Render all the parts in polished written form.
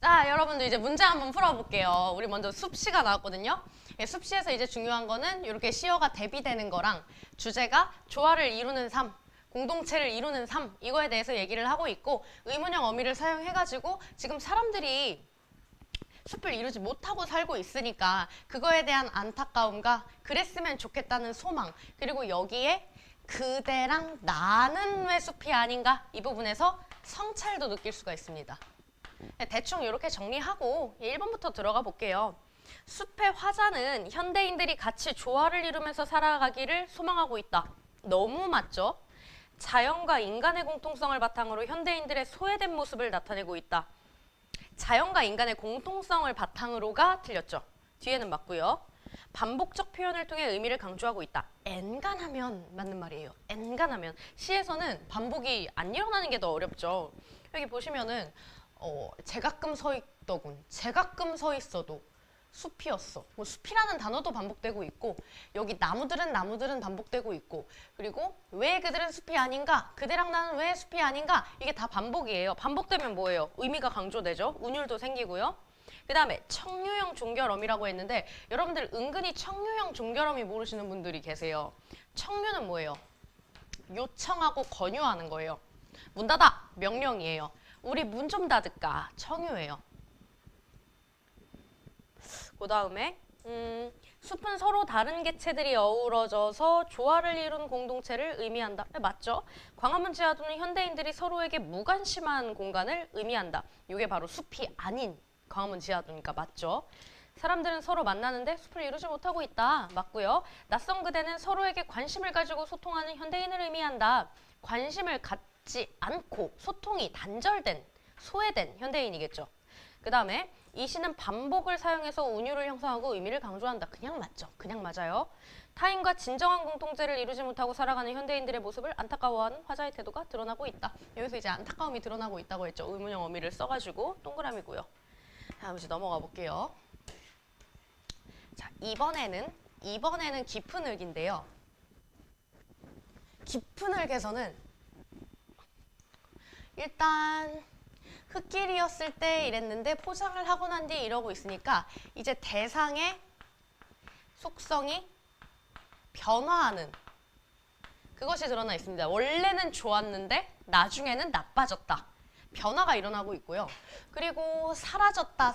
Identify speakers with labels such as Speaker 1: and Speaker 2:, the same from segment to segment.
Speaker 1: 자, 여러분들 이제 문제 한번 풀어볼게요. 우리 먼저 숲시가 나왔거든요. 숲시에서 이제 중요한 거는 이렇게 시어가 대비되는 거랑 주제가 조화를 이루는 삶, 공동체를 이루는 삶, 이거에 대해서 얘기를 하고 있고 의문형 어미를 사용해가지고 지금 사람들이 숲을 이루지 못하고 살고 있으니까 그거에 대한 안타까움과 그랬으면 좋겠다는 소망, 그리고 여기에 그대랑 나는 왜 숲이 아닌가, 이 부분에서 성찰도 느낄 수가 있습니다. 대충 이렇게 정리하고 1번부터 들어가 볼게요. 숲의 화자는 현대인들이 같이 조화를 이루면서 살아가기를 소망하고 있다. 너무 맞죠? 자연과 인간의 공통성을 바탕으로 현대인들의 소외된 모습을 나타내고 있다. 자연과 인간의 공통성을 바탕으로가 틀렸죠. 뒤에는 맞고요. 반복적 표현을 통해 의미를 강조하고 있다. 엔간하면 맞는 말이에요. 엔간하면. 시에서는 반복이 안 일어나는 게 더 어렵죠. 여기 보시면은 제가끔 서 있더군. 제가끔 서 있어도 숲이었어. 뭐 숲이라는 단어도 반복되고 있고 여기 나무들은 반복되고 있고 그리고 왜 그들은 숲이 아닌가? 그대랑 나는 왜 숲이 아닌가? 이게 다 반복이에요. 반복되면 뭐예요? 의미가 강조되죠. 운율도 생기고요. 그 다음에 청유형 종결어미라고 했는데 여러분들 은근히 청유형 종결어미 모르시는 분들이 계세요. 청유는 뭐예요? 요청하고 권유하는 거예요. 문 닫아! 명령이에요. 우리 문 좀 닫을까? 청유예요. 그 다음에 숲은 서로 다른 개체들이 어우러져서 조화를 이룬 공동체를 의미한다. 맞죠? 광화문 지하도는 현대인들이 서로에게 무관심한 공간을 의미한다. 이게 바로 숲이 아닌 광화문 지하도니까 맞죠? 사람들은 서로 만나는데 숲을 이루지 못하고 있다. 맞고요. 낯선 그대는 서로에게 관심을 가지고 소통하는 현대인을 의미한다. 관심을 갖지 않고 소통이 단절된, 소외된 현대인이겠죠. 그 다음에 이 시는 반복을 사용해서 운율을 형성하고 의미를 강조한다. 그냥 맞죠. 그냥 맞아요. 타인과 진정한 공통체를 이루지 못하고 살아가는 현대인들의 모습을 안타까워하는 화자의 태도가 드러나고 있다. 여기서 이제 안타까움이 드러나고 있다고 했죠. 의문형 어미를 써가지고 동그라미고요. 다음 이제 넘어가 볼게요. 자, 이번에는 깊은 흙인데요. 깊은 흙에서는 일단 흙길이었을 때 이랬는데 포장을 하고 난 뒤에 이러고 있으니까 이제 대상의 속성이 변화하는 그것이 드러나 있습니다. 원래는 좋았는데 나중에는 나빠졌다. 변화가 일어나고 있고요. 그리고 사라졌다.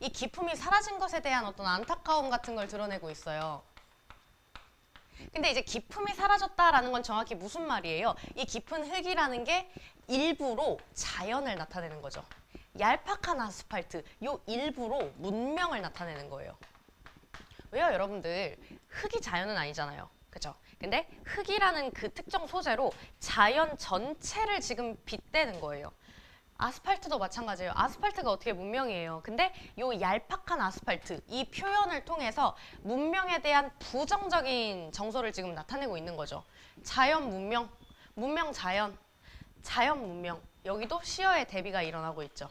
Speaker 1: 이 기품이 사라진 것에 대한 어떤 안타까움 같은 걸 드러내고 있어요. 근데 이제 기품이 사라졌다라는 건 정확히 무슨 말이에요? 이 깊은 흙이라는 게 일부로 자연을 나타내는 거죠. 얄팍한 아스팔트, 요 일부로 문명을 나타내는 거예요. 왜요, 여러분들? 흙이 자연은 아니잖아요. 그죠? 근데 흙이라는 그 특정 소재로 자연 전체를 지금 빗대는 거예요. 아스팔트도 마찬가지예요. 아스팔트가 어떻게 문명이에요. 근데 요 얄팍한 아스팔트, 이 표현을 통해서 문명에 대한 부정적인 정서를 지금 나타내고 있는 거죠. 자연 문명, 문명 자연, 자연 문명. 여기도 시어의 대비가 일어나고 있죠.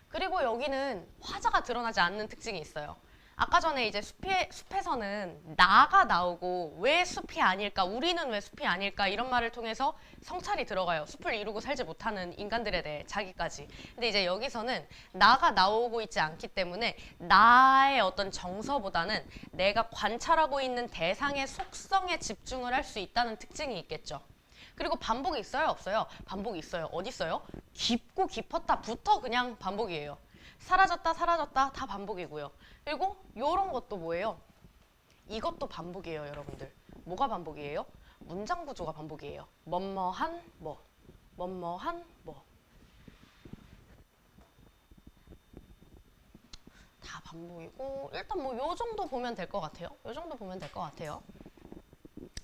Speaker 1: 그리고 여기는 화자가 드러나지 않는 특징이 있어요. 아까 전에 이제 숲에서는 나가 나오고 왜 숲이 아닐까, 우리는 왜 숲이 아닐까 이런 말을 통해서 성찰이 들어가요. 숲을 이루고 살지 못하는 인간들에 대해 자기까지. 근데 이제 여기서는 나가 나오고 있지 않기 때문에 나의 어떤 정서보다는 내가 관찰하고 있는 대상의 속성에 집중을 할 수 있다는 특징이 있겠죠. 그리고 반복이 있어요? 없어요? 반복이 있어요. 어디 있어요? 깊고 깊었다부터 그냥 반복이에요. 사라졌다 다 반복이고요. 그리고 요런 것도 뭐예요? 이것도 반복이에요, 여러분들. 뭐가 반복이에요? 문장 구조가 반복이에요. 뭐뭐한 뭐, 뭐뭐한 뭐. 다 반복이고 일단 뭐 요 정도 보면 될 것 같아요. 요 정도 보면 될 것 같아요.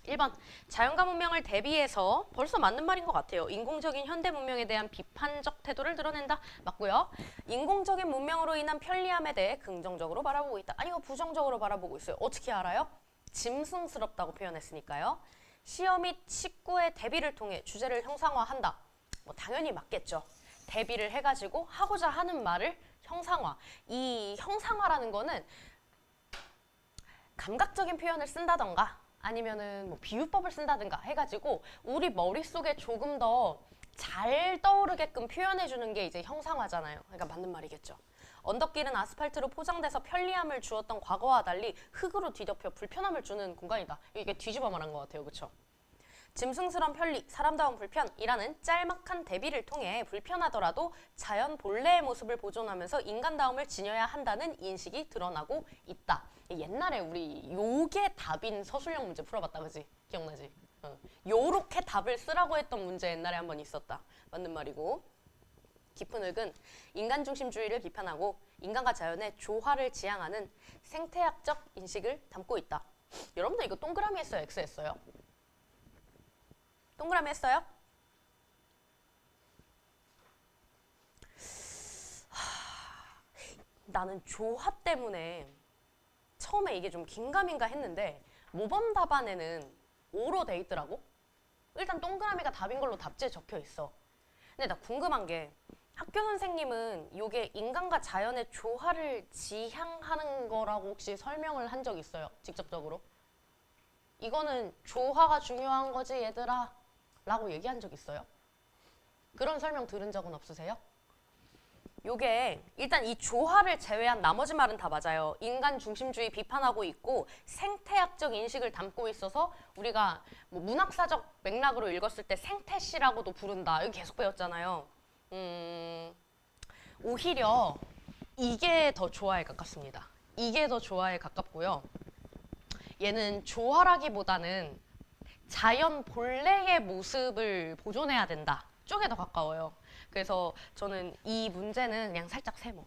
Speaker 1: 1번, 자연과 문명을 대비해서 벌써 맞는 말인 것 같아요. 인공적인 현대 문명에 대한 비판적 태도를 드러낸다. 맞고요. 인공적인 문명으로 인한 편리함에 대해 긍정적으로 바라보고 있다. 아니, 이거 부정적으로 바라보고 있어요. 어떻게 알아요? 짐승스럽다고 표현했으니까요. 시어 및 식구의 대비를 통해 주제를 형상화한다. 뭐 당연히 맞겠죠. 대비를 해가지고 하고자 하는 말을 형상화. 이 형상화라는 거는 감각적인 표현을 쓴다던가 아니면은 뭐 비유법을 쓴다든가 해가지고 우리 머릿속에 조금 더 잘 떠오르게끔 표현해주는 게 이제 형상화잖아요. 그러니까 맞는 말이겠죠. 언덕길은 아스팔트로 포장돼서 편리함을 주었던 과거와 달리 흙으로 뒤덮여 불편함을 주는 공간이다. 이게 뒤집어 말한 것 같아요. 그렇죠? 짐승스러운 편리, 사람다운 불편이라는 짤막한 대비를 통해 불편하더라도 자연 본래의 모습을 보존하면서 인간다움을 지녀야 한다는 인식이 드러나고 있다. 옛날에 우리 요게 답인 서술형 문제 풀어봤다. 그지? 기억나지? 요렇게 답을 쓰라고 했던 문제 옛날에 한번 있었다. 맞는 말이고. 깊은 흙은 인간중심주의를 비판하고 인간과 자연의 조화를 지향하는 생태학적 인식을 담고 있다. 여러분들 이거 동그라미 했어요? X 했어요? 동그라미 했어요? 나는 조화 때문에 처음에 이게 좀 긴가민가 했는데 모범 답안에는 O로 돼 있더라고. 일단 동그라미가 답인 걸로 답지에 적혀 있어. 근데 나 궁금한 게 학교 선생님은 이게 인간과 자연의 조화를 지향하는 거라고 혹시 설명을 한 적 있어요? 직접적으로? 이거는 조화가 중요한 거지 얘들아 라고 얘기한 적 있어요? 그런 설명 들은 적은 없으세요? 요게 일단 이 조화를 제외한 나머지 말은 다 맞아요. 인간 중심주의 비판하고 있고 생태학적 인식을 담고 있어서 우리가 뭐 문학사적 맥락으로 읽었을 때 생태시라고도 부른다. 여기 계속 배웠잖아요. 오히려 이게 더 조화에 가깝습니다. 이게 더 조화에 가깝고요. 얘는 조화라기보다는 자연 본래의 모습을 보존해야 된다 쪽에 더 가까워요. 그래서 저는 이 문제는 그냥 살짝 세모.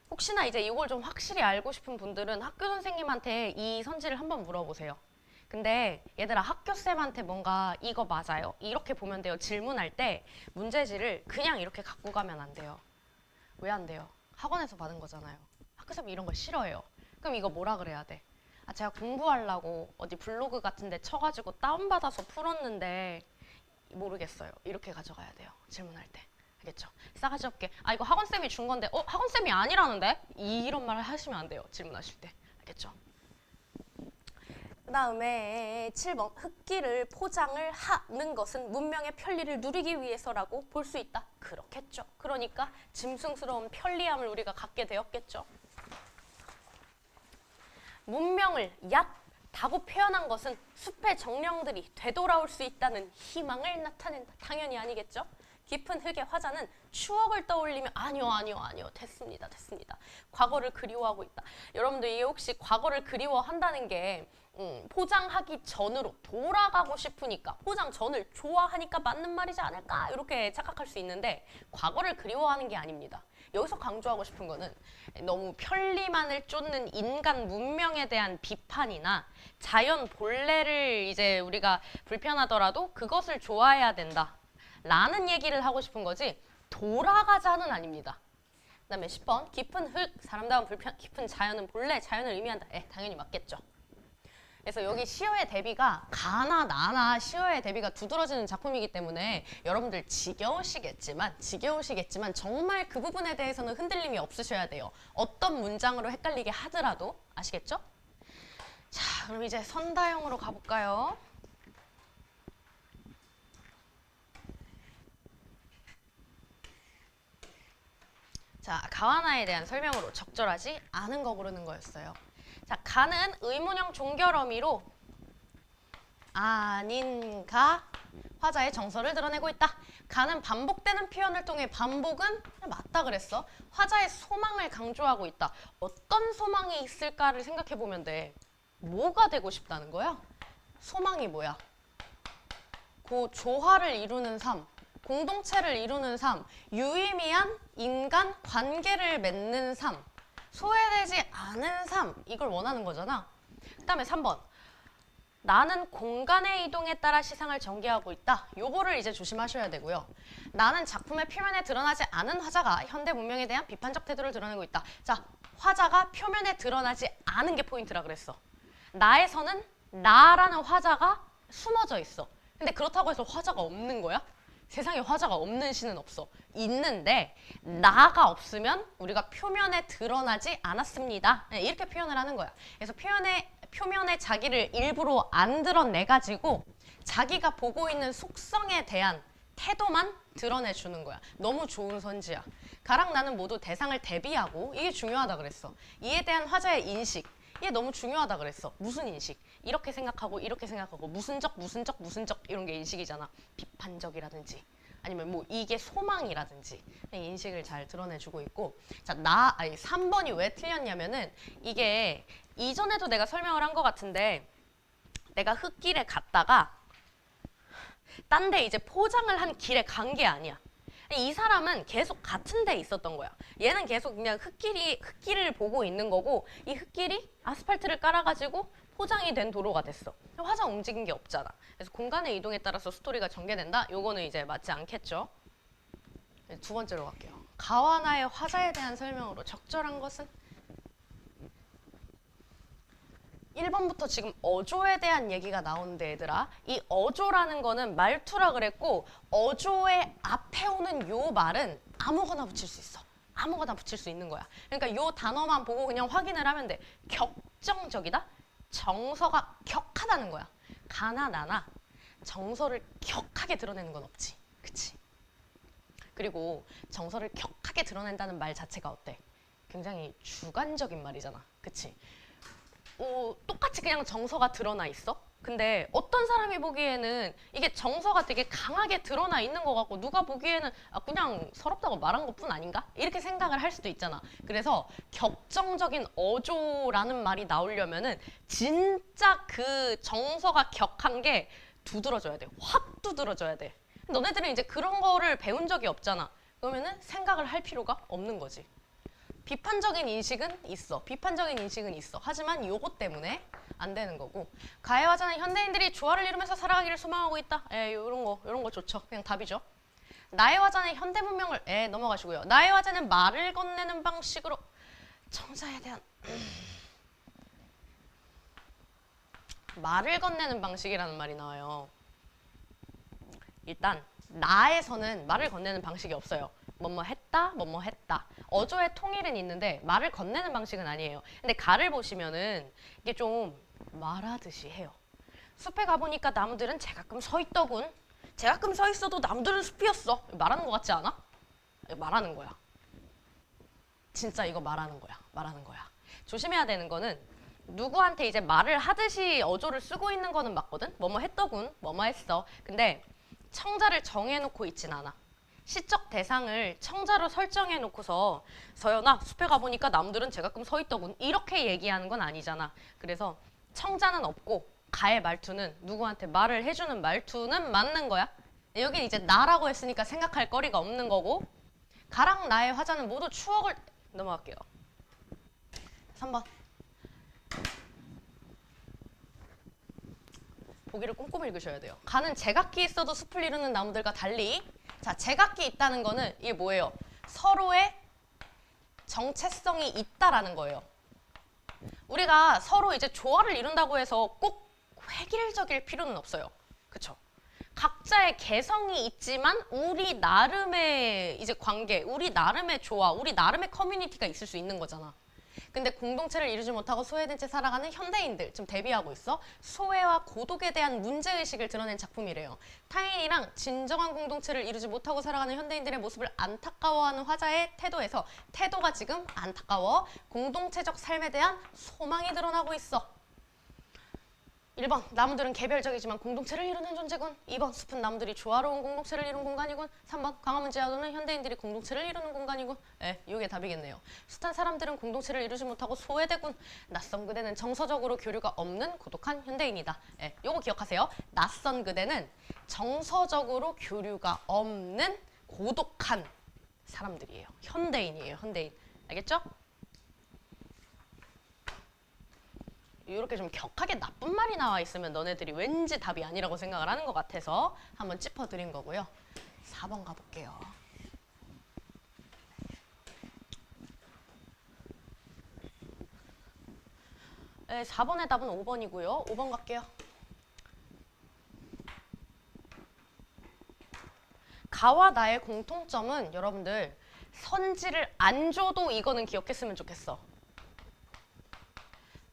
Speaker 1: 혹시나 이제 이걸 좀 확실히 알고 싶은 분들은 학교 선생님한테 이 선지를 한번 물어보세요. 근데 얘들아 학교쌤한테 뭔가 이거 맞아요? 이렇게 보면 돼요. 질문할 때 문제지를 그냥 이렇게 갖고 가면 안 돼요. 왜 안 돼요? 학원에서 받은 거잖아요. 학교쌤이 이런 걸 싫어해요. 그럼 이거 뭐라 그래야 돼? 아, 제가 공부하려고 어디 블로그 같은 데 쳐가지고 다운받아서 풀었는데 모르겠어요. 이렇게 가져가야 돼요. 질문할 때. 알겠죠? 싸가지 없게 아 이거 학원쌤이 준 건데 학원쌤이 아니라는데? 이런 말을 하시면 안 돼요. 질문하실 때. 알겠죠? 그 다음에 7번 흙길을 포장을 하는 것은 문명의 편리를 누리기 위해서라고 볼 수 있다. 그렇겠죠. 그러니까 짐승스러운 편리함을 우리가 갖게 되었겠죠. 문명을 얕다고 표현한 것은 숲의 정령들이 되돌아올 수 있다는 희망을 나타낸다. 당연히 아니겠죠. 깊은 흙의 화자는 추억을 떠올리며 아니요 됐습니다. 과거를 그리워하고 있다. 여러분들 이게 혹시 과거를 그리워한다는 게 포장하기 전으로 돌아가고 싶으니까 포장 전을 좋아하니까 맞는 말이지 않을까 이렇게 착각할 수 있는데 과거를 그리워하는 게 아닙니다. 여기서 강조하고 싶은 거는 너무 편리만을 쫓는 인간 문명에 대한 비판이나 자연 본래를 이제 우리가 불편하더라도 그것을 좋아해야 된다 라는 얘기를 하고 싶은 거지 돌아가자는 아닙니다. 그 다음에 10번 깊은 흙, 사람다운 불편, 깊은 자연은 본래 자연을 의미한다. 당연히 맞겠죠. 그래서 여기 시어의 대비가 가나 나나 시어의 대비가 두드러지는 작품이기 때문에 여러분들 지겨우시겠지만 정말 그 부분에 대해서는 흔들림이 없으셔야 돼요. 어떤 문장으로 헷갈리게 하더라도 아시겠죠? 자, 그럼 이제 선다형으로 가볼까요? 자, 가와나에 대한 설명으로 적절하지 않은 거 고르는 거였어요. 자, 가는 의문형 종결 어미로 아닌가 화자의 정서를 드러내고 있다. 가는 반복되는 표현을 통해 반복은 맞다 그랬어. 화자의 소망을 강조하고 있다. 어떤 소망이 있을까를 생각해 보면 돼. 뭐가 되고 싶다는 거야? 소망이 뭐야? 조화를 이루는 삶, 공동체를 이루는 삶, 유의미한 인간 관계를 맺는 삶, 소외되지 않은 삶, 이걸 원하는 거잖아. 그 다음에 3번 나는 공간의 이동에 따라 시상을 전개하고 있다. 요거를 이제 조심하셔야 되고요. 나는 작품의 표면에 드러나지 않은 화자가 현대 문명에 대한 비판적 태도를 드러내고 있다. 자, 화자가 표면에 드러나지 않은 게 포인트라 그랬어. 나에서는 나라는 화자가 숨어져 있어. 근데 그렇다고 해서 화자가 없는 거야? 세상에 화자가 없는 시는 없어. 있는데 나가 없으면 우리가 표면에 드러나지 않았습니다. 이렇게 표현을 하는 거야. 그래서 표면에 자기를 일부러 안 드러내가지고 자기가 보고 있는 속성에 대한 태도만 드러내주는 거야. 너무 좋은 선지야. 가랑 나는 모두 대상을 대비하고 이게 중요하다 그랬어. 이에 대한 화자의 인식. 이게 너무 중요하다 그랬어. 무슨 인식? 이렇게 생각하고 이렇게 생각하고 무슨적 이런 게 인식이잖아. 비판적이라든지 아니면 뭐 이게 소망이라든지 인식을 잘 드러내주고 있고. 자, 3번이 왜 틀렸냐면은 이게 이전에도 내가 설명을 한 것 같은데 내가 흙길에 갔다가 딴 데 이제 포장을 한 길에 간 게 아니야. 이 사람은 계속 같은 데 있었던 거야. 얘는 계속 그냥 흙길을 보고 있는 거고 이 흙길이 아스팔트를 깔아가지고 포장이 된 도로가 됐어. 화자 움직인 게 없잖아. 그래서 공간의 이동에 따라서 스토리가 전개된다? 요거는 이제 맞지 않겠죠? 두 번째로 갈게요. 가와 나의 화자에 대한 설명으로 적절한 것은? 1번부터 지금 어조에 대한 얘기가 나오는데 얘들아, 이 어조라는 거는 말투라 그랬고 어조의 앞에 오는 요 말은 아무거나 붙일 수 있어. 아무거나 붙일 수 있는 거야. 그러니까 요 단어만 보고 그냥 확인을 하면 돼. 격정적이다? 정서가 격하다는 거야. 가나 나나 정서를 격하게 드러내는 건 없지. 그치? 그리고 정서를 격하게 드러낸다는 말 자체가 어때? 굉장히 주관적인 말이잖아. 그치? 똑같이 그냥 정서가 드러나 있어? 근데 어떤 사람이 보기에는 이게 정서가 되게 강하게 드러나 있는 것 같고 누가 보기에는 그냥 서럽다고 말한 것뿐 아닌가? 이렇게 생각을 할 수도 있잖아. 그래서 격정적인 어조라는 말이 나오려면은 진짜 그 정서가 격한 게 두드러져야 돼. 확 두드러져야 돼. 너네들은 이제 그런 거를 배운 적이 없잖아. 그러면은 생각을 할 필요가 없는 거지. 비판적인 인식은 있어. 비판적인 인식은 있어. 하지만 요것 때문에 안 되는 거고. 가해화자는 현대인들이 조화를 이루면서 살아가기를 소망하고 있다. 요런 거 좋죠. 그냥 답이죠. 나의 화자는 현대 문명을 넘어가시고요. 나의 화자는 말을 건네는 방식으로 청자에 대한 말을 건네는 방식이라는 말이 나와요. 일단 나에서는 말을 건네는 방식이 없어요. 뭐뭐 했다, 뭐뭐 했다. 어조의 통일은 있는데 말을 건네는 방식은 아니에요. 근데 가를 보시면은 이게 좀 말하듯이 해요. 숲에 가보니까 나무들은 제가끔 서 있더군. 제가끔 서 있어도 나무들은 숲이었어. 말하는 것 같지 않아? 말하는 거야. 진짜 이거 말하는 거야. 말하는 거야. 조심해야 되는 거는 누구한테 이제 말을 하듯이 어조를 쓰고 있는 거는 맞거든? 뭐뭐 했더군, 뭐뭐 했어. 근데 청자를 정해놓고 있진 않아. 시적 대상을 청자로 설정해놓고서 서연아 숲에 가보니까 나무들은 제가끔 서 있더군 이렇게 얘기하는 건 아니잖아. 그래서 청자는 없고 가의 말투는 누구한테 말을 해주는 말투는 맞는 거야. 여긴 이제 나라고 했으니까 생각할 거리가 없는 거고 가랑 나의 화자는 모두 추억을 넘어갈게요. 3번 보기를 꼼꼼히 읽으셔야 돼요. 가는 제각기 있어도 숲을 이루는 나무들과 달리 자, 제각기 있다는 거는 이게 뭐예요? 서로의 정체성이 있다라는 거예요. 우리가 서로 이제 조화를 이룬다고 해서 꼭 획일적일 필요는 없어요. 그쵸? 각자의 개성이 있지만 우리 나름의 이제 관계, 우리 나름의 조화, 우리 나름의 커뮤니티가 있을 수 있는 거잖아. 근데 공동체를 이루지 못하고 소외된 채 살아가는 현대인들 지금 대비하고 있어. 소외와 고독에 대한 문제의식을 드러낸 작품이래요. 타인이랑 진정한 공동체를 이루지 못하고 살아가는 현대인들의 모습을 안타까워하는 화자의 태도에서 태도가 지금 안타까워 공동체적 삶에 대한 소망이 드러나고 있어. 1번 나무들은 개별적이지만 공동체를 이루는 존재군. 2번 숲은 나무들이 조화로운 공동체를 이룬 공간이군. 3번 광화문 지하도는 현대인들이 공동체를 이루는 공간이군. 이게 답이겠네요. 숱한 사람들은 공동체를 이루지 못하고 소외되군. 낯선 그대는 정서적으로 교류가 없는 고독한 현대인이다. 요거 기억하세요. 낯선 그대는 정서적으로 교류가 없는 고독한 사람들이에요. 현대인이에요. 현대인. 알겠죠? 이렇게 좀 격하게 나쁜 말이 나와 있으면 너네들이 왠지 답이 아니라고 생각을 하는 것 같아서 한번 짚어드린 거고요. 4번 가볼게요. 네, 4번의 답은 5번이고요. 5번 갈게요. 가와 나의 공통점은 여러분들 선지를 안 줘도 이거는 기억했으면 좋겠어.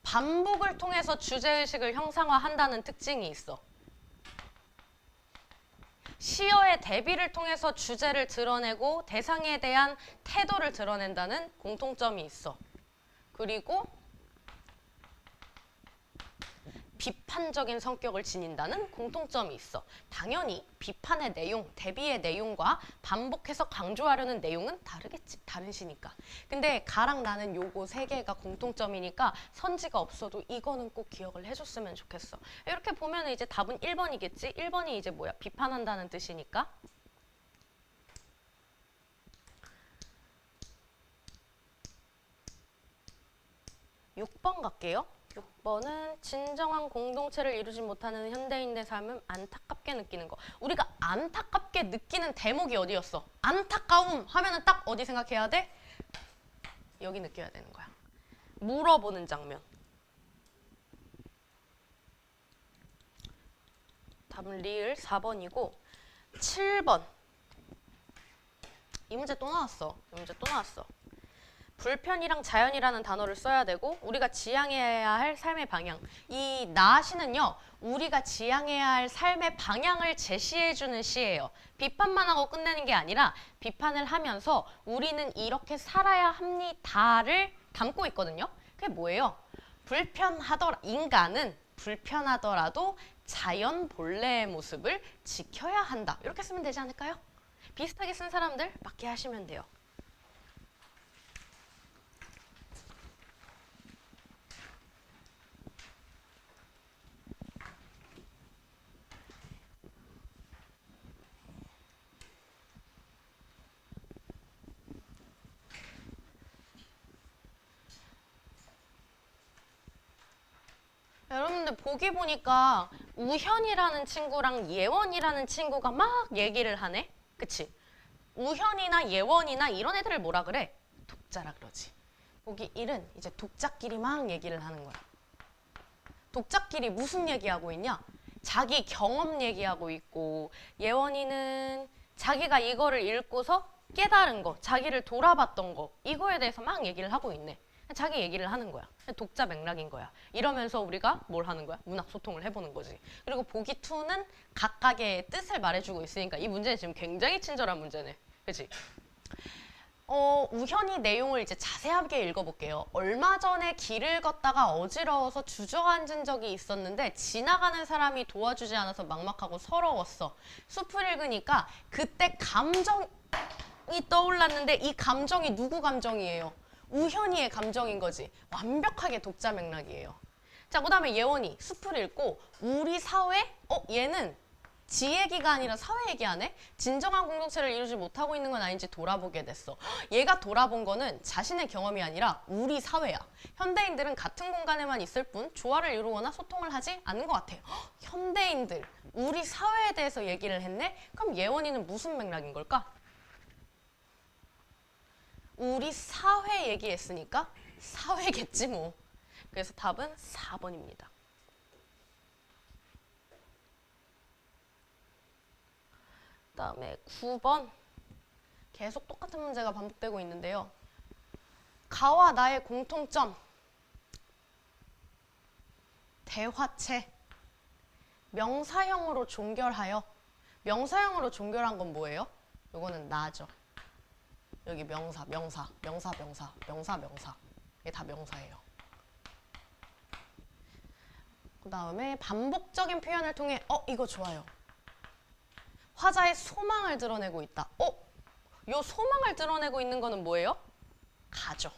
Speaker 1: 반복을 통해서 주제의식을 형상화한다는 특징이 있어. 시어의 대비를 통해서 주제를 드러내고 대상에 대한 태도를 드러낸다는 공통점이 있어. 그리고 비판적인 성격을 지닌다는 공통점이 있어. 당연히 비판의 내용, 대비의 내용과 반복해서 강조하려는 내용은 다르겠지. 다른 시니까. 근데 가랑 나는 요거 세 개가 공통점이니까 선지가 없어도 이거는 꼭 기억을 해줬으면 좋겠어. 이렇게 보면 이제 답은 1번이겠지. 1번이 이제 뭐야? 비판한다는 뜻이니까. 6번 갈게요. 6번은 진정한 공동체를 이루지 못하는 현대인의 삶은 안타깝게 느끼는 거. 우리가 안타깝게 느끼는 대목이 어디였어? 안타까움 하면은 딱 어디 생각해야 돼? 여기 느껴야 되는 거야. 물어보는 장면. 답은 리을 4번이고 7번. 이 문제 또 나왔어. 이 문제 또 나왔어. 불편이랑 자연이라는 단어를 써야 되고 우리가 지향해야 할 삶의 방향. 이 나시는요. 우리가 지향해야 할 삶의 방향을 제시해주는 시예요. 비판만 하고 끝내는 게 아니라 비판을 하면서 우리는 이렇게 살아야 합니다를 담고 있거든요. 그게 뭐예요? 인간은 불편하더라도 자연 본래의 모습을 지켜야 한다. 이렇게 쓰면 되지 않을까요? 비슷하게 쓴 사람들 맞게 하시면 돼요. 여러분들 보기 보니까 우현이라는 친구랑 예원이라는 친구가 막 얘기를 하네? 그치? 우현이나 예원이나 이런 애들을 뭐라 그래? 독자라 그러지. 보기 1은 이제 독자끼리 막 얘기를 하는 거야. 독자끼리 무슨 얘기하고 있냐? 자기 경험 얘기하고 있고 예원이는 자기가 이거를 읽고서 깨달은 거, 자기를 돌아봤던 거 이거에 대해서 막 얘기를 하고 있네. 자기 얘기를 하는 거야. 독자 맥락인 거야. 이러면서 우리가 뭘 하는 거야? 문학 소통을 해보는 거지. 그리고 보기 2는 각각의 뜻을 말해주고 있으니까 이 문제는 지금 굉장히 친절한 문제네. 그치? 우현이 내용을 이제 자세하게 읽어볼게요. 얼마 전에 길을 걷다가 어지러워서 주저앉은 적이 있었는데 지나가는 사람이 도와주지 않아서 막막하고 서러웠어. 숲을 읽으니까 그때 감정이 떠올랐는데 이 감정이 누구 감정이에요? 우현이의 감정인 거지. 완벽하게 독자 맥락이에요. 자, 그 다음에 예원이 숲을 읽고 우리 사회? 얘는 지 얘기가 아니라 사회 얘기하네? 진정한 공동체를 이루지 못하고 있는 건 아닌지 돌아보게 됐어. 얘가 돌아본 거는 자신의 경험이 아니라 우리 사회야. 현대인들은 같은 공간에만 있을 뿐 조화를 이루거나 소통을 하지 않는 것 같아. 현대인들, 우리 사회에 대해서 얘기를 했네? 그럼 예원이는 무슨 맥락인 걸까? 우리 사회 얘기했으니까 사회겠지 뭐. 그래서 답은 4번입니다. 그다음에 9번. 계속 똑같은 문제가 반복되고 있는데요. 가와 나의 공통점. 대화체. 명사형으로 종결하여. 명사형으로 종결한 건 뭐예요? 요거는 나죠. 여기 명사. 이게 다 명사예요. 그 다음에 반복적인 표현을 통해 이거 좋아요. 화자의 소망을 드러내고 있다. 요 소망을 드러내고 있는 거는 뭐예요? 가죠.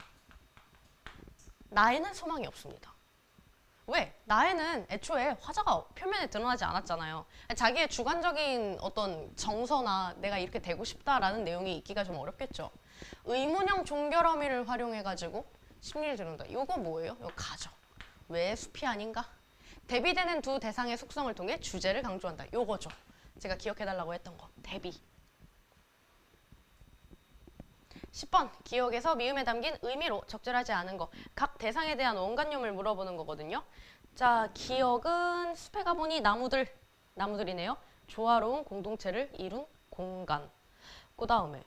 Speaker 1: 나에는 소망이 없습니다. 왜? 나에는 애초에 화자가 표면에 드러나지 않았잖아요. 자기의 주관적인 어떤 정서나 내가 이렇게 되고 싶다라는 내용이 있기가 좀 어렵겠죠. 의문형 종결어미를 활용해가지고 심리를 드러낸다. 이거 뭐예요? 이거 가죠. 왜 숲이 아닌가? 대비되는 두 대상의 속성을 통해 주제를 강조한다. 요거죠. 제가 기억해달라고 했던 거. 대비. 10번. 기억에서 미음에 담긴 의미로 적절하지 않은 거. 각 대상에 대한 원관념을 물어보는 거거든요. 자, 기억은 숲에 가보니 나무들이네요. 조화로운 공동체를 이룬 공간. 그 다음에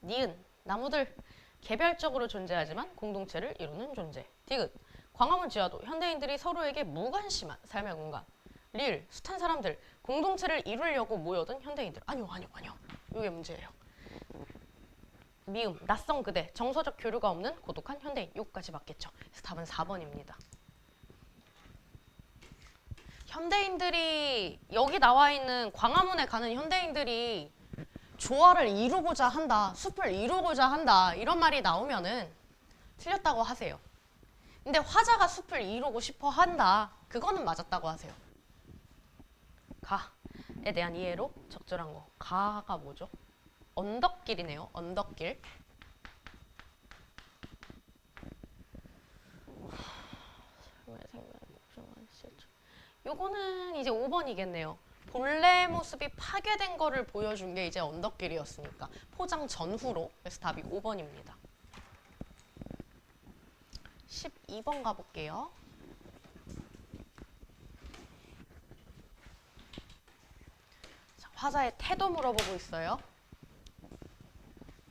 Speaker 1: 니은. 나무들. 개별적으로 존재하지만 공동체를 이루는 존재. 디귿. 광화문 지하도 현대인들이 서로에게 무관심한 삶의 공간. 숱한 사람들, 공동체를 이루려고 모여든 현대인들. 아니요. 이게 문제예요. 미음, 낯선 그대, 정서적 교류가 없는 고독한 현대인. 요거까지 맞겠죠. 그래서 답은 4번입니다. 현대인들이 여기 나와 있는 광화문에 가는 현대인들이 조화를 이루고자 한다, 숲을 이루고자 한다 이런 말이 나오면은 틀렸다고 하세요. 근데 화자가 숲을 이루고 싶어 한다, 그거는 맞았다고 하세요. 가에 대한 이해로 적절한 거. 가가 뭐죠? 언덕길이네요. 언덕길. 요거는 이제 5번이겠네요. 본래 모습이 파괴된 거를 보여준 게 이제 언덕길이었으니까 포장 전후로. 그래서 답이 5번입니다. 12번 가볼게요. 자, 화자의 태도 물어보고 있어요.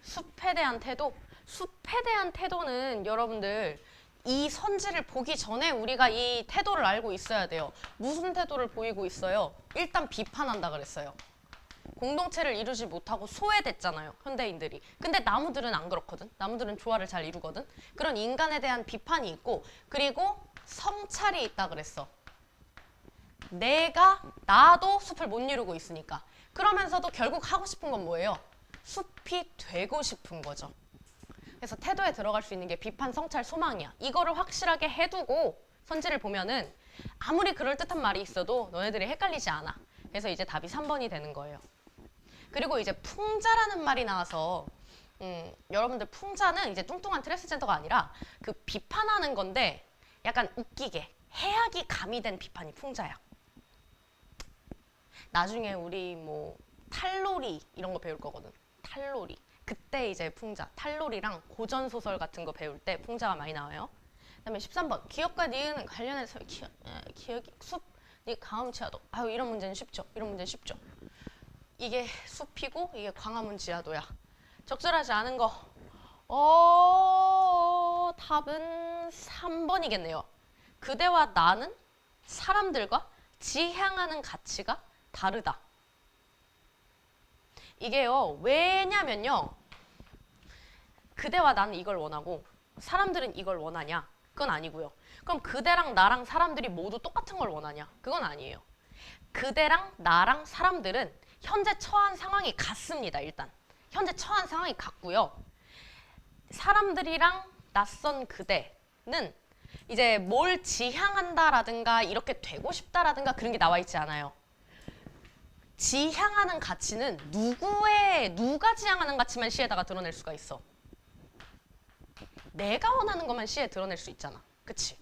Speaker 1: 숲에 대한 태도. 숲에 대한 태도는 여러분들 이 선지를 보기 전에 우리가 이 태도를 알고 있어야 돼요. 무슨 태도를 보이고 있어요? 일단 비판한다 그랬어요. 공동체를 이루지 못하고 소외됐잖아요, 현대인들이. 근데 나무들은 안 그렇거든. 나무들은 조화를 잘 이루거든. 그런 인간에 대한 비판이 있고, 그리고 성찰이 있다 그랬어. 나도 숲을 못 이루고 있으니까. 그러면서도 결국 하고 싶은 건 뭐예요? 숲이 되고 싶은 거죠. 그래서 태도에 들어갈 수 있는 게 비판, 성찰, 소망이야. 이거를 확실하게 해두고 선지를 보면은 아무리 그럴듯한 말이 있어도 너네들이 헷갈리지 않아. 그래서 이제 답이 3번이 되는 거예요. 그리고 이제 풍자라는 말이 나와서 여러분들 풍자는 이제 뚱뚱한 트랜스젠더가 아니라 그 비판하는 건데 약간 웃기게 해악이 가미된 비판이 풍자야. 나중에 우리 뭐 탈놀이 이런 거 배울 거거든. 탈놀이. 그때 이제 풍자, 탈놀이랑 고전소설 같은 거 배울 때 풍자가 많이 나와요. 그다음에 13번. 기억과 니은 관련해서 기억이 숲, 니 가음치하도. 아유, 이런 문제는 쉽죠. 이게 숲이고 이게 광화문 지하도야. 적절하지 않은 거. 답은 3번이겠네요. 그대와 나는 사람들과 지향하는 가치가 다르다. 이게요, 왜냐면요, 그대와 나는 이걸 원하고 사람들은 이걸 원하냐? 그건 아니고요. 그럼 그대랑 나랑 사람들이 모두 똑같은 걸 원하냐? 그건 아니에요. 그대랑 나랑 사람들은 현재 처한 상황이 같습니다. 일단 현재 처한 상황이 같고요. 사람들이랑 낯선 그대는 이제 뭘 지향한다라든가 이렇게 되고 싶다라든가 그런 게 나와 있지 않아요. 지향하는 가치는 누가 지향하는 가치만 시에다가 드러낼 수가 있어. 내가 원하는 것만 시에 드러낼 수 있잖아. 그치?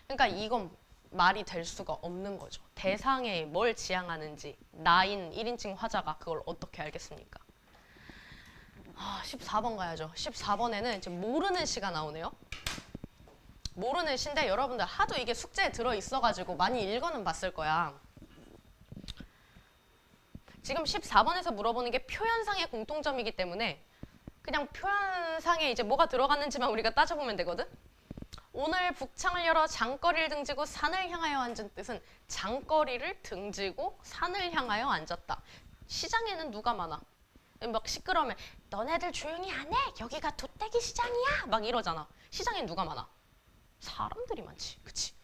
Speaker 1: 그러니까 이건 말이 될 수가 없는 거죠. 대상에 뭘 지향하는지 나인 1인칭 화자가 그걸 어떻게 알겠습니까? 14번 가야죠. 14번에는 이제 모르는 시가 나오네요. 모르는 시인데 여러분들 하도 이게 숙제에 들어있어가지고 많이 읽어는 봤을 거야. 지금 14번에서 물어보는 게 표현상의 공통점이기 때문에 그냥 표현상에 이제 뭐가 들어갔는지만 우리가 따져보면 되거든. 오늘 북창을 열어 장거리를 등지고 산을 향하여 앉은 뜻은 장거리를 등지고 산을 향하여 앉았다. 시장에는 누가 많아? 막 시끄러우면 너네들 조용히 안 해? 여기가 도떼기 시장이야? 막 이러잖아. 시장엔 누가 많아? 사람들이 많지. 그치?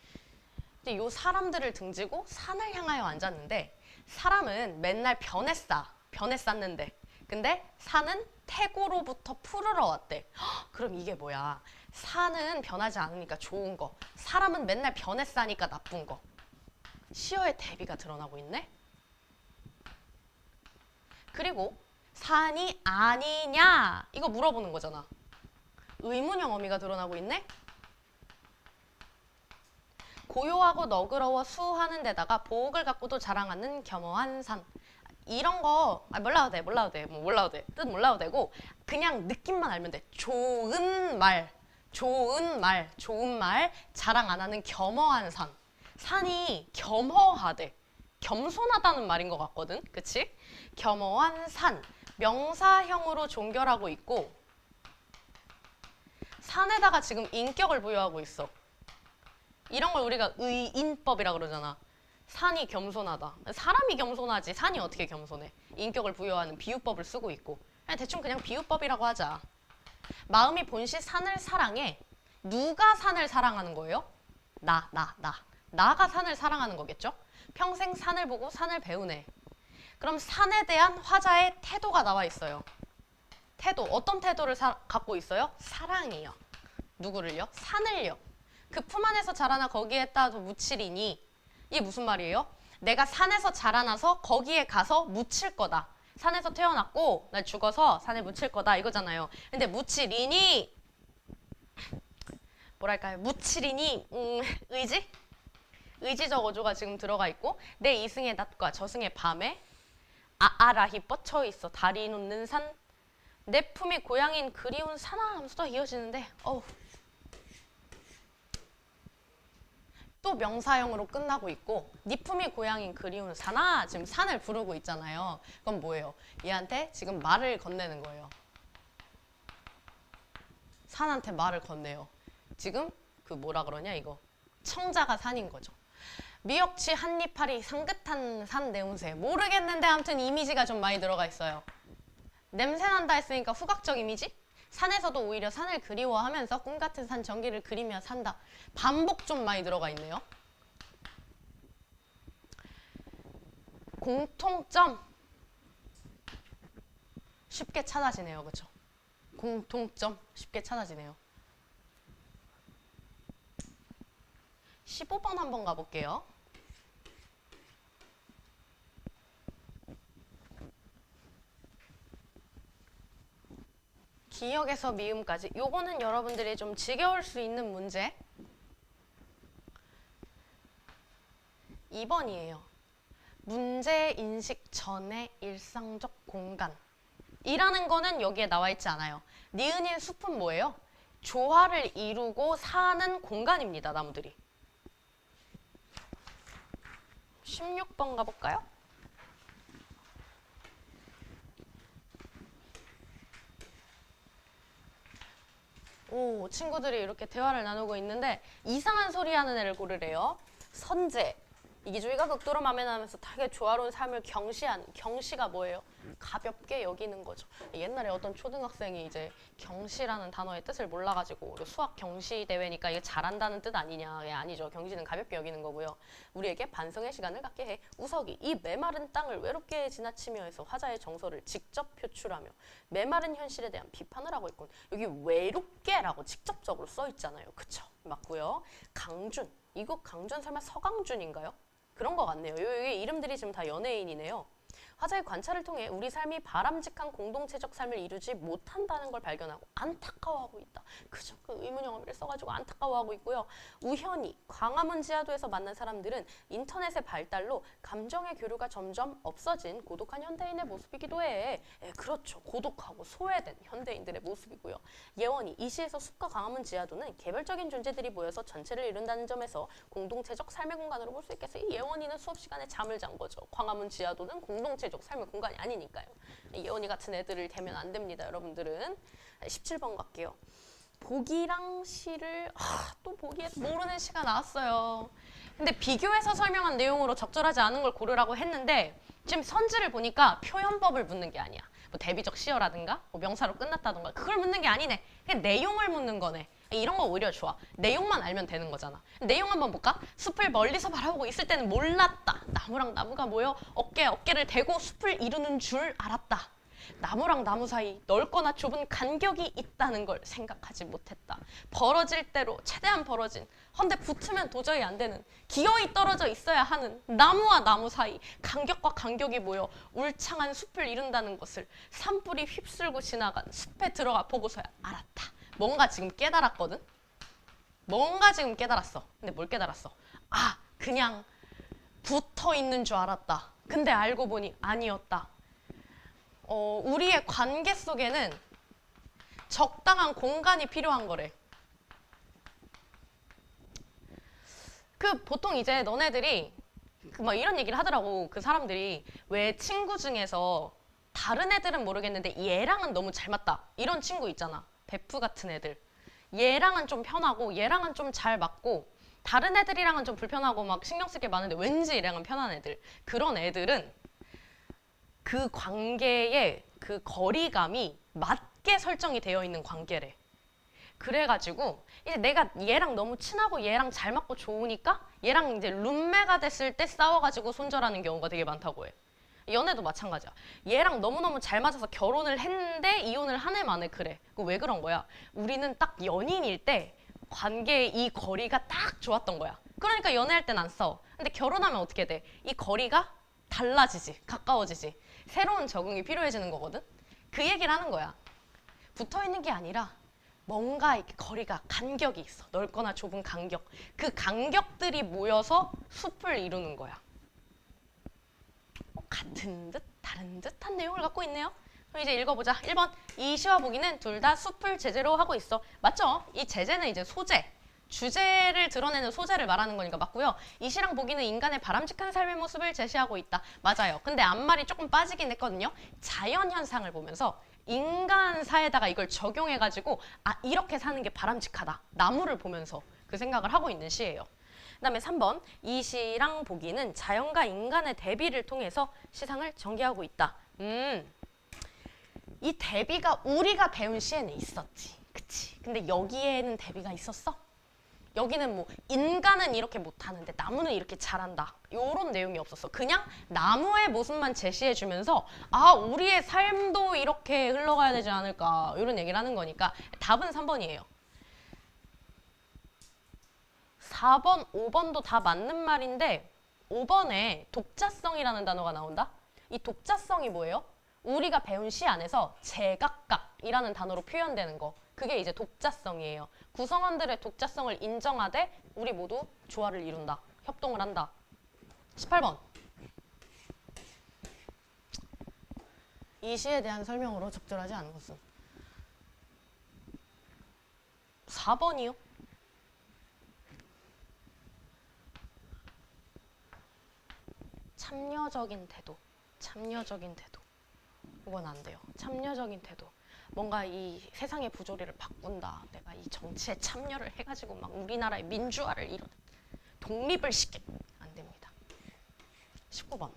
Speaker 1: 근데 요 사람들을 등지고 산을 향하여 앉았는데 사람은 맨날 변에 쌌는데 근데 산은 태고로부터 푸르러 왔대. 그럼 이게 뭐야? 산은 변하지 않으니까 좋은 거, 사람은 맨날 변에 싸니까 나쁜 거. 시어의 대비가 드러나고 있네. 그리고 산이 아니냐 이거 물어보는 거잖아. 의문형 어미가 드러나고 있네. 고요하고 너그러워 수하는 데다가 보옥을 갖고도 자랑하는 겸허한 산. 이런 거 몰라도 돼. 뜻 몰라도 되고 그냥 느낌만 알면 돼. 좋은 말 자랑 안 하는 겸허한 산. 산이 겸허하대. 겸손하다는 말인 것 같거든. 그치? 겸허한 산. 명사형으로 종결하고 있고 산에다가 지금 인격을 부여하고 있어. 이런 걸 우리가 의인법이라 그러잖아. 산이 겸손하다. 사람이 겸손하지 산이 어떻게 겸손해? 인격을 부여하는 비유법을 쓰고 있고. 대충 그냥 비유법이라고 하자. 마음이 본시 산을 사랑해. 누가 산을 사랑하는 거예요? 나가 산을 사랑하는 거겠죠? 평생 산을 보고 산을 배우네. 그럼 산에 대한 화자의 태도가 나와 있어요. 태도, 어떤 태도를 갖고 있어요? 사랑이요. 누구를요? 산을요. 그 품 안에서 자라나 거기에 따도 묻히리니. 이게 무슨 말이에요? 내가 산에서 자라나서 거기에 가서 묻힐 거다. 산에서 태어났고 나 죽어서 산에 묻힐 거다 이거잖아요. 근데 묻히리니 뭐랄까요? 묻히리니 의지? 의지적 어조가 지금 들어가 있고 내 이승의 낮과 저승의 밤에 아라히 뻗쳐 있어 다리 놓는 산 내 품이 고향인 그리운 산아 하면서 또 이어지는데 또 명사형으로 끝나고 있고 네 품이 고향인 그리운 산아 지금 산을 부르고 있잖아요. 그건 뭐예요? 얘한테 지금 말을 건네는 거예요. 산한테 말을 건네요. 지금 그 뭐라 그러냐 이거 청자가 산인 거죠. 미역치 한입파리 상긋한 산 내운새 모르겠는데 아무튼 이미지가 좀 많이 들어가 있어요. 냄새난다 했으니까 후각적 이미지? 산에서도 오히려 산을 그리워하면서 꿈같은 산 전기를 그리며 산다. 반복 좀 많이 들어가 있네요. 공통점 쉽게 찾아지네요. 그렇죠? 공통점 쉽게 찾아지네요. 15번 한번 가볼게요. 기역에서 미음까지. 요거는 여러분들이 좀 지겨울 수 있는 문제. 2번이에요. 문제 인식 전의 일상적 공간. 이라는 거는 여기에 나와 있지 않아요. 니은인 숲은 뭐예요? 조화를 이루고 사는 공간입니다. 나무들이. 16번 가볼까요? 오, 친구들이 이렇게 대화를 나누고 있는데 이상한 소리 하는 애를 고르래요. 선재. 이기주의가 극도로 맘에 나면서 되게 조화로운 삶을 경시하는. 경시가 뭐예요? 가볍게 여기는 거죠. 옛날에 어떤 초등학생이 이제 경시라는 단어의 뜻을 몰라가지고 수학 경시 대회니까 이게 잘한다는 뜻 아니냐. 예, 아니죠. 경시는 가볍게 여기는 거고요. 우리에게 반성의 시간을 갖게 해. 우석이 이 메마른 땅을 외롭게 지나치며 해서 화자의 정서를 직접 표출하며 메마른 현실에 대한 비판을 하고 있군. 여기 외롭게라고 직접적으로 써 있잖아요. 그쵸? 맞고요. 강준. 이거 강준 설마 서강준인가요? 그런 것 같네요. 여기 이름들이 지금 다 연예인이네요. 화자의 관찰을 통해 우리 삶이 바람직한 공동체적 삶을 이루지 못한다는 걸 발견하고 안타까워하고 있다. 그죠? 그 의문영어를 써가지고 안타까워하고 있고요. 우현이 광화문 지하도에서 만난 사람들은 인터넷의 발달로 감정의 교류가 점점 없어진 고독한 현대인의 모습이기도 해. 그렇죠. 고독하고 소외된 현대인들의 모습이고요. 예원이 이 시에서 숲과 광화문 지하도는 개별적인 존재들이 모여서 전체를 이룬다는 점에서 공동체적 삶의 공간으로 볼 수 있겠어요. 이 예원이는 수업 시간에 잠을 잔 거죠. 광화문 지하도는 공동체적 삶의 공간이 아니니까요. 예원이 같은 애들을 대면 안 됩니다. 여러분들은. 17번 갈게요. 보기랑 시를 또 보기에 모르는 시가 나왔어요. 근데 비교해서 설명한 내용으로 적절하지 않은 걸 고르라고 했는데 지금 선지를 보니까 표현법을 묻는 게 아니야. 뭐 대비적 시어라든가 뭐 명사로 끝났다든가 그걸 묻는 게 아니네. 그냥 내용을 묻는 거네. 이런 거 오히려 좋아. 내용만 알면 되는 거잖아. 내용 한번 볼까? 숲을 멀리서 바라보고 있을 때는 몰랐다. 나무랑 나무가 모여 어깨를 대고 숲을 이루는 줄 알았다. 나무랑 나무 사이 넓거나 좁은 간격이 있다는 걸 생각하지 못했다. 벌어질 대로 최대한 벌어진, 헌데 붙으면 도저히 안 되는, 기어이 떨어져 있어야 하는 나무와 나무 사이 간격과 간격이 모여 울창한 숲을 이룬다는 것을 산불이 휩쓸고 지나간 숲에 들어가 보고서야 알았다. 뭔가 지금 깨달았거든? 뭔가 지금 깨달았어. 근데 뭘 깨달았어? 그냥 붙어 있는 줄 알았다. 근데 알고 보니 아니었다. 우리의 관계 속에는 적당한 공간이 필요한 거래. 보통 이제 너네들이 막 이런 얘기를 하더라고. 그 사람들이 왜 친구 중에서 다른 애들은 모르겠는데 얘랑은 너무 잘 맞다. 이런 친구 있잖아. 베프 같은 애들. 얘랑은 좀 편하고 얘랑은 좀 잘 맞고 다른 애들이랑은 좀 불편하고 막 신경 쓸 게 많은데 왠지 얘랑은 편한 애들. 그런 애들은 그 관계의 그 거리감이 맞게 설정이 되어 있는 관계래. 그래가지고 이제 내가 얘랑 너무 친하고 얘랑 잘 맞고 좋으니까 얘랑 이제 룸메가 됐을 때 싸워가지고 손절하는 경우가 되게 많다고 해. 연애도 마찬가지야. 얘랑 너무너무 잘 맞아서 결혼을 했는데 이혼을 한 해 만에 그래. 왜 그런 거야? 우리는 딱 연인일 때 관계의 이 거리가 딱 좋았던 거야. 그러니까 연애할 땐 안 싸워. 근데 결혼하면 어떻게 돼? 이 거리가 달라지지. 가까워지지. 새로운 적응이 필요해지는 거거든. 그 얘기를 하는 거야. 붙어 있는 게 아니라 뭔가 이렇게 거리가 간격이 있어. 넓거나 좁은 간격. 그 간격들이 모여서 숲을 이루는 거야. 같은 듯 다른 듯한 내용을 갖고 있네요. 그럼 이제 읽어보자. 1번. 이 시와 보기는 둘 다 숲을 제재로 하고 있어. 맞죠? 이 제재는 이제 소재. 주제를 드러내는 소재를 말하는 거니까 맞고요. 이 시랑 보기는 인간의 바람직한 삶의 모습을 제시하고 있다. 맞아요. 근데 앞말이 조금 빠지긴 했거든요. 자연현상을 보면서 인간사에다가 이걸 적용해가지고 아 이렇게 사는 게 바람직하다. 나무를 보면서 그 생각을 하고 있는 시예요. 그 다음에 3번. 이 시랑 보기는 자연과 인간의 대비를 통해서 시상을 전개하고 있다. 이 대비가 우리가 배운 시에는 있었지. 그치? 근데 여기에는 대비가 있었어? 여기는 뭐 인간은 이렇게 못하는데 나무는 이렇게 잘한다. 이런 내용이 없었어. 그냥 나무의 모습만 제시해주면서 아 우리의 삶도 이렇게 흘러가야 되지 않을까 이런 얘기를 하는 거니까 답은 3번이에요. 4번, 5번도 다 맞는 말인데 5번에 독자성이라는 단어가 나온다. 이 독자성이 뭐예요? 우리가 배운 시 안에서 제각각이라는 단어로 표현되는 거. 그게 이제 독자성이에요. 구성원들의 독자성을 인정하되 우리 모두 조화를 이룬다. 협동을 한다. 18번. 이 시에 대한 설명으로 적절하지 않은 것은 4번이요. 참여적인 태도. 참여적인 태도. 이건 안 돼요. 참여적인 태도. 뭔가 이 세상의 부조리를 바꾼다. 내가 이 정치에 참여를 해가지고 막 우리나라의 민주화를 이룬 독립을 시켜. 안 됩니다. 19번.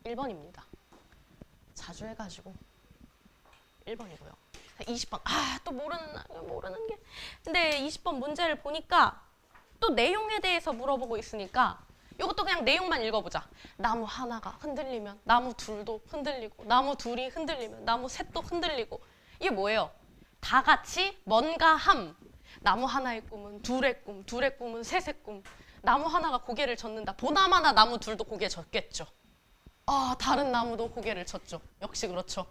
Speaker 1: 1번입니다. 자주 해가지고 1번이고요. 20번. 아, 또 모르는 게. 근데 20번 문제를 보니까 또 내용에 대해서 물어보고 있으니까 이것도 그냥 내용만 읽어보자. 나무 하나가 흔들리면 나무 둘도 흔들리고 나무 둘이 흔들리면 나무 셋도 흔들리고 이게 뭐예요? 다 같이 뭔가 함. 나무 하나의 꿈은 둘의 꿈, 둘의 꿈은 셋의 꿈. 나무 하나가 고개를 젓는다. 보나마나 나무 둘도 고개 젓겠죠. 아, 다른 나무도 고개를 젓죠. 역시 그렇죠.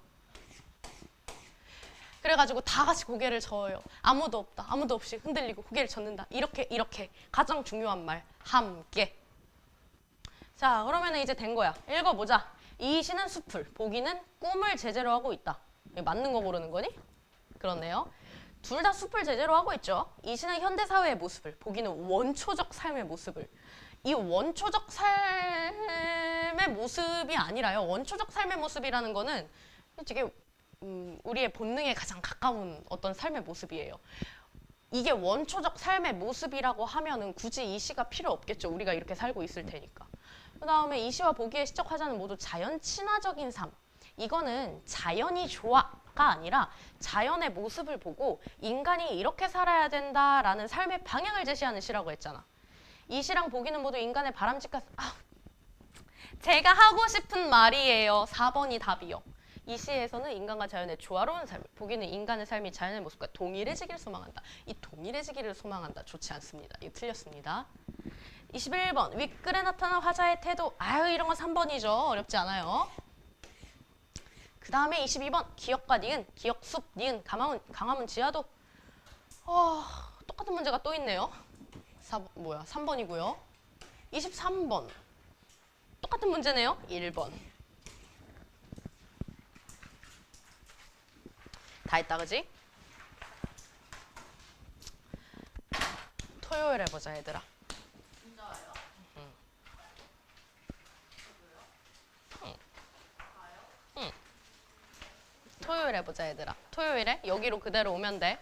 Speaker 1: 그래가지고 다 같이 고개를 저어요. 아무도 없다. 아무도 없이 흔들리고 고개를 젓는다. 이렇게 가장 중요한 말. 함께. 자, 그러면 이제 된 거야. 읽어보자. 이 시는 숲을, 보기는 꿈을 제재로 하고 있다. 맞는 거 고르는 거니? 그렇네요. 둘 다 숲을 제재로 하고 있죠. 이 시는 현대사회의 모습을, 보기는 원초적 삶의 모습을. 이 원초적 삶의 모습이 아니라요. 원초적 삶의 모습이라는 거는 되게 우리의 본능에 가장 가까운 어떤 삶의 모습이에요. 이게 원초적 삶의 모습이라고 하면은 굳이 이 시가 필요 없겠죠. 우리가 이렇게 살고 있을 테니까. 그 다음에 이 시와 보기에 시적 화자는 모두 자연 친화적인 삶. 이거는 자연이 좋아가 아니라 자연의 모습을 보고 인간이 이렇게 살아야 된다라는 삶의 방향을 제시하는 시라고 했잖아. 이 시랑 보기는 모두 인간의 바람직한 제가 하고 싶은 말이에요. 4번이 답이요. 이 시에서는 인간과 자연의 조화로운 삶, 보기는 인간의 삶이 자연의 모습과 동일해지기를 소망한다. 이 동일해지기를 소망한다. 좋지 않습니다. 이거 틀렸습니다. 21번. 윗글에 나타난 화자의 태도. 아유, 이런 건 3번이죠. 어렵지 않아요. 그 다음에 22번. 기역과 니은, 기역, 숲, 니은, 강화문 지하도. 똑같은 문제가 또 있네요. 3번이고요. 23번. 똑같은 문제네요. 1번. 다 했다, 그지? 토요일 해보자, 얘들아.
Speaker 2: 진짜요?
Speaker 1: 토요일 해보자, 얘들아. 토요일에 여기로 그대로 오면 돼.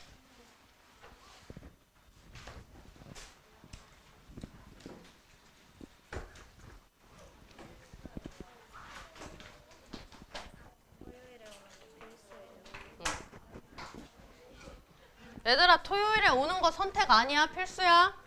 Speaker 1: 얘들아 토요일에 오는 거 선택 아니야 필수야.